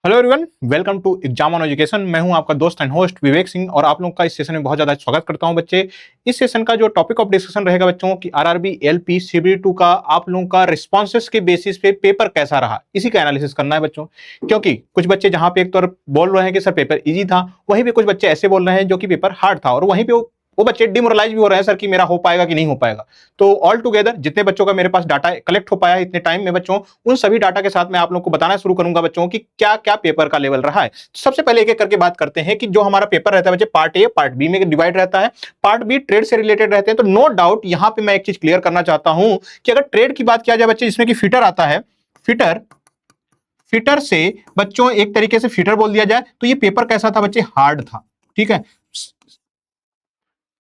Hello everyone, welcome to exam on education. मैं हूं आपका दोस्त एंड होस्ट विवेक सिंह और आप लोगों का इस सेशन में बहुत ज्यादा स्वागत करता हूं बच्चे। इस सेशन का जो टॉपिक ऑफ डिस्कशन रहेगा बच्चों की आरआरबी एलपी सीबीडी 2 का आप लोगों का रिस्पॉन्सेस के बेसिस पे पेपर कैसा रहा, इसी का एनालिसिस करना है बच्चों। क्योंकि कुछ बच्चे जहां पे एक तरफ बोल रहे हैं कि सर पेपर इजी था, वहीं पे कुछ बच्चे ऐसे बोल रहे हैं जो कि पेपर हार्ड था, और वहीं पे वो बच्चे डिमोरलाइज भी हो रहे हैं सर कि मेरा हो पाएगा कि नहीं हो पाएगा। तो ऑल टुगेदर जितने बच्चों का मेरे पास डाटा कलेक्ट हो पाया इतने टाइम में बच्चों, उन सभी डाटा के साथ मैं आप लोगों को बताना शुरू करूंगा बच्चों कि क्या क्या पेपर का लेवल रहा है। सबसे पहले एक एक करके बात करते हैं कि जो हमारा पेपर रहता है बच्चे, पार्ट ए पार्ट बी में डिवाइड रहता है। पार्ट बी ट्रेड से रिलेटेड रहते हैं, तो नो डाउट यहां पे मैं एक चीज क्लियर करना चाहता हूं कि अगर ट्रेड की बात किया जाए बच्चे, जिसमें कि फिटर आता है, फिटर फिटर से बच्चों एक तरीके से फिटर बोल दिया जाए तो ये पेपर कैसा था बच्चे, हार्ड था। ठीक है,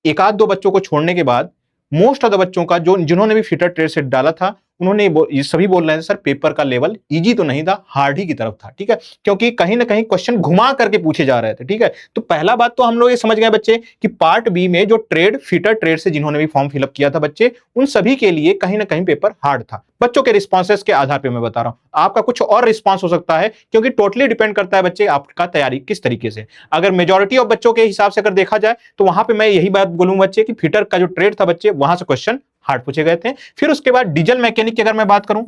एक आध दो बच्चों को छोड़ने के बाद मोस्ट ऑफ द बच्चों का जो जिन्होंने भी फिटर ट्रेड सेट डाला था, उन्होंने ये सभी बोल रहे हैं सर पेपर का लेवल इजी तो नहीं था, हार्ड ही की तरफ था। ठीक है, क्योंकि कहीं ना कहीं क्वेश्चन घुमा करके पूछे जा रहे थे। ठीक है, तो पहला बात तो हम लोग ये समझ गए बच्चे कि पार्ट बी में जो ट्रेड फिटर ट्रेड से जिन्होंने भी फॉर्म फिलअप किया था बच्चे, उन सभी के लिए कहीं ना कहीं पेपर हार्ड था। बच्चों के रिस्पॉन्सेस के आधार पर मैं बता रहा हूं, आपका कुछ और रिस्पॉन्स हो सकता है, क्योंकि टोटली डिपेंड करता है बच्चे आपका तैयारी किस तरीके से। अगर मेजोरिटी ऑफ बच्चों के हिसाब से अगर देखा जाए तो वहां पे मैं यही बात बोलूंगा बच्चे कि फिटर का जो ट्रेड था बच्चे, वहां से क्वेश्चन हार्ड पूछे गए थे। फिर उसके बाद डीजल मैकेनिक की अगर मैं बात करूं,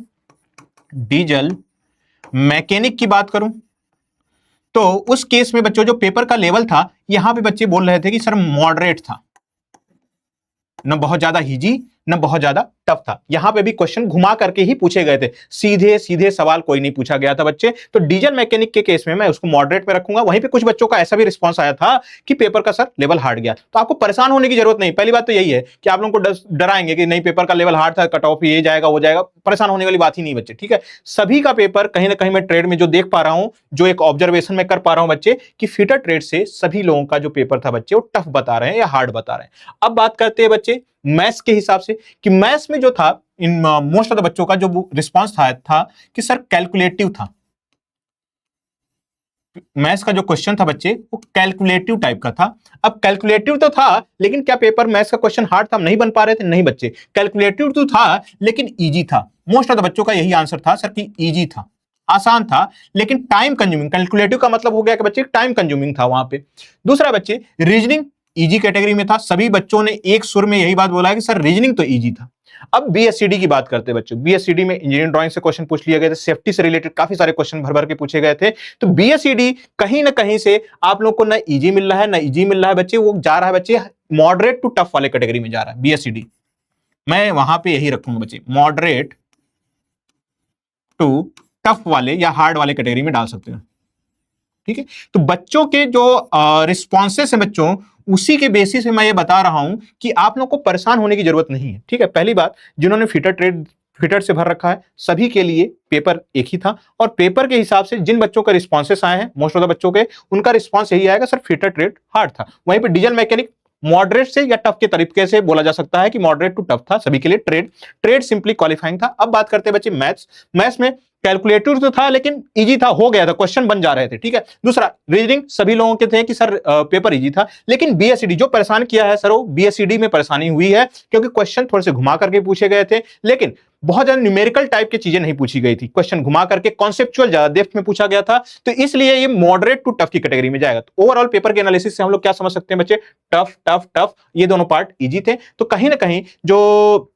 डीजल मैकेनिक की बात करूं, तो उस केस में बच्चों जो पेपर का लेवल था, यहां पे बच्चे बोल रहे थे कि सर मॉडरेट था, न बहुत ज्यादा इजी न बहुत ज्यादा टफ था। यहां पे भी क्वेश्चन घुमा करके ही पूछे गए थे, सीधे सीधे सवाल कोई नहीं पूछा गया था बच्चे। तो डीजल मैकेनिक के केस में मैं उसको मॉडरेट में रखूंगा। वहीं पे कुछ बच्चों का ऐसा भी रिस्पांस आया था कि पेपर का सर लेवल हार्ड गया, तो आपको परेशान होने की जरूरत नहीं। पहली बात तो यही है कि आप लोगों को डराएंगे कि नहीं पेपर का लेवल हार्ड था, कट ऑफ ये जाएगा वो जाएगा, परेशान होने वाली बात ही नहीं बच्चे। ठीक है, सभी का पेपर कहीं ना कहीं मैं ट्रेड में जो देख पा रहा हूं, जो एक ऑब्जर्वेशन में कर पा रहा हूं बच्चे, कि फिटर ट्रेड से सभी लोगों का जो पेपर था बच्चे, वो टफ बता रहे हैं या हार्ड बता रहे हैं। अब बात करते हैं बच्चे मैथ्स के हिसाब से, कि मैथ्स में जो था इन मोस्ट ऑफ द बच्चों का जो रिस्पांस था कि सर कैलकुलेटिव था। मैथ्स का जो क्वेश्चन था बच्चे, वो कैलकुलेटिव टाइप का था। अब कैलकुलेटिव तो था, लेकिन क्या पेपर मैथ्स का क्वेश्चन हार्ड था, नहीं बन पा रहे थे? नहीं बच्चे, कैलकुलेटिव तो था लेकिन इजी था। मोस्ट ऑफ द बच्चों का यही आंसर था सर कि इजी था, आसान था, लेकिन टाइम कंज्यूमिंग। कैलकुलेटिव का मतलब हो गया कि बच्चे टाइम कंज्यूमिंग था वहां पे। दूसरा बच्चे रीजनिंग इजी कैटेगरी में था। सभी बच्चों ने एक सुर में यही बात बोला है कि सर रीजनिंग तो इजी था। अब बीएससीडी की बात करते हैं बच्चों। बीएससीडी में इंजीनियरिंग ड्राइंग से क्वेश्चन पूछ लिए गए थे, सेफ्टी से रिलेटेड काफी सारे क्वेश्चन भर भर के पूछे गए थे। तो बीएससीडी कहीं ना कहीं से आप लोग को ना इजी मिल रहा है ना इजी मिल रहा है बच्चे, वो जा रहा है बच्चे मॉडरेट टू टफ वाले कैटेगरी में जा रहा है बीएससीडी। मैं वहां पे यही रखूंगा बच्चे, मॉडरेट टू टफ वाले या हार्ड वाले कैटेगरी में डाल सकते हैं। ठीक है, तो बच्चों के जो रिस्पॉन्सेस हैं बच्चों, उसी के बेसिस पे मैं ये बता रहा हूं कि आप लोगों को परेशान होने की जरूरत नहीं है। ठीक है, पहली बात, जिन्होंने फिटर से भर रखा है सभी के लिए पेपर एक ही था, और पेपर के हिसाब से जिन बच्चों का रिस्पॉन्सेस आए हैं, मोस्ट ऑफ द बच्चों के, उनका रिस्पॉन्स यही आएगा सर फिटर ट्रेड हार्ड था। वहीं पे डीजल मैकेनिक मॉडरेट से या टफ के तरीके से बोला जा सकता है कि मॉडरेट टू टफ था सभी के लिए। ट्रेड ट्रेड सिंपली क्वालिफाइंग था। अब बात करते हैं बच्चे मैथ्स। मैथ्स में कैलकुलेटिव तो था लेकिन इजी था, हो गया था, क्वेश्चन बन जा रहे थे। ठीक है, दूसरा रीजनिंग सभी लोगों के थे कि सर पेपर इजी था, लेकिन बीएससीडी जो परेशान किया है सर, वो बीएससीडी में परेशानी हुई है, क्योंकि क्वेश्चन थोड़े से घुमा करके पूछे गए थे, लेकिन बहुत ज्यादा न्यूमेरिकल टाइप की चीजें नहीं पूछी गई थी, क्वेश्चन घुमा करके कॉन्सेप्चुअल ज्यादा डेप्थ में पूछा गया था। तो इसलिए ये मॉडरेट टू टफ की कैटेगरी में जाएगा। तो ओवरऑल पेपर के एनालिसिस से हम लोग क्या समझ सकते हैं बच्चे, टफ टफ टफ ये दोनों पार्ट इजी थे। तो कहीं ना कहीं जो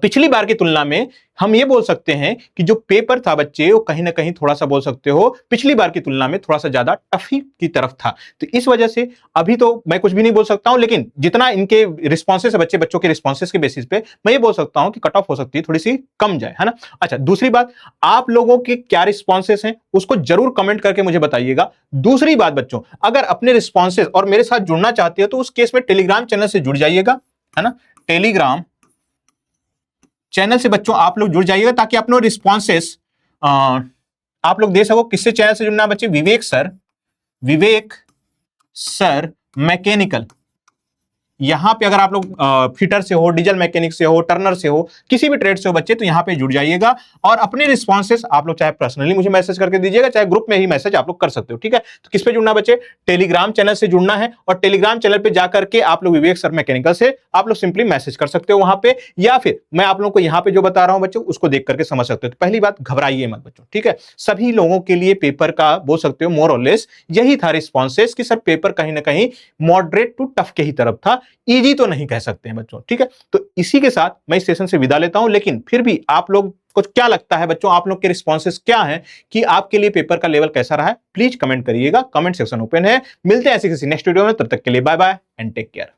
पिछली बार की तुलना में हम ये बोल सकते हैं कि जो पेपर था बच्चे, वो कहीं ना कहीं थोड़ा सा बोल सकते हो पिछली बार की तुलना में थोड़ा सा ज्यादा टफ ही की तरफ था। तो इस वजह से अभी तो मैं कुछ भी नहीं बोल सकता हूं, लेकिन जितना इनके रिस्पॉन्सेस है बच्चों के रिस्पॉन्सेस के बेसिस पे मैं ये बोल सकता हूं कि कट ऑफ हो सकती है थोड़ी सी कम जाए, है ना। अच्छा, दूसरी बात, आप लोगों के क्या रिस्पॉन्सेस हैं उसको जरूर कमेंट करके मुझे बताइएगा। दूसरी बात बच्चों, अगर अपने रिस्पॉन्सेस और मेरे साथ जुड़ना चाहते हो तो उस केस में टेलीग्राम चैनल से जुड़ जाइएगा, है ना। टेलीग्राम चैनल से बच्चों आप लोग जुड़ जाइएगा, ताकि अपने रिस्पॉन्सेस आप लोग दे सको। किससे चैनल से जुड़ना बच्चे, विवेक सर मैकेनिकल, यहाँ पे अगर आप लोग फिटर से हो, डीजल मैकेनिक से हो, टर्नर से हो, किसी भी ट्रेड से हो बच्चे, तो यहाँ पे जुड़ जाइएगा और अपने रिस्पॉन्सेस आप लोग चाहे पर्सनली मुझे मैसेज करके दीजिएगा, चाहे ग्रुप में ही मैसेज आप लोग कर सकते हो, ठीक है। तो किस पे जुड़ना बच्चे, टेलीग्राम चैनल से जुड़ना है और टेलीग्राम चैनल पे जाकर के आप लोग विवेक सर मैकेनिकल से आप लोग सिंपली मैसेज कर सकते हो वहां पे, या फिर मैं आप लोगों को यहाँ पे जो बता रहा हूं बच्चों उसको देख करके समझ सकते हो। तो पहली बात, घबराइए मत बच्चों, ठीक है। सभी लोगों के लिए पेपर का बोल सकते हो मोर और लेस यही था रिस्पॉन्सेस कि सर पेपर कहीं ना कहीं मॉडरेट टू टफ के ही तरफ था, इजी तो नहीं कह सकते हैं बच्चों, ठीक है। तो इसी के साथ मैं इस सेशन से विदा लेता हूं, लेकिन फिर भी आप लोग कुछ क्या लगता है बच्चों, आप लोग के रिस्पॉन्सेस क्या हैं कि आपके लिए पेपर का लेवल कैसा रहा है, प्लीज कमेंट करिएगा, कमेंट सेक्शन ओपन है। मिलते हैं ऐसी किसी नेक्स्ट वीडियो में, तब तक के लिए bye bye and take care.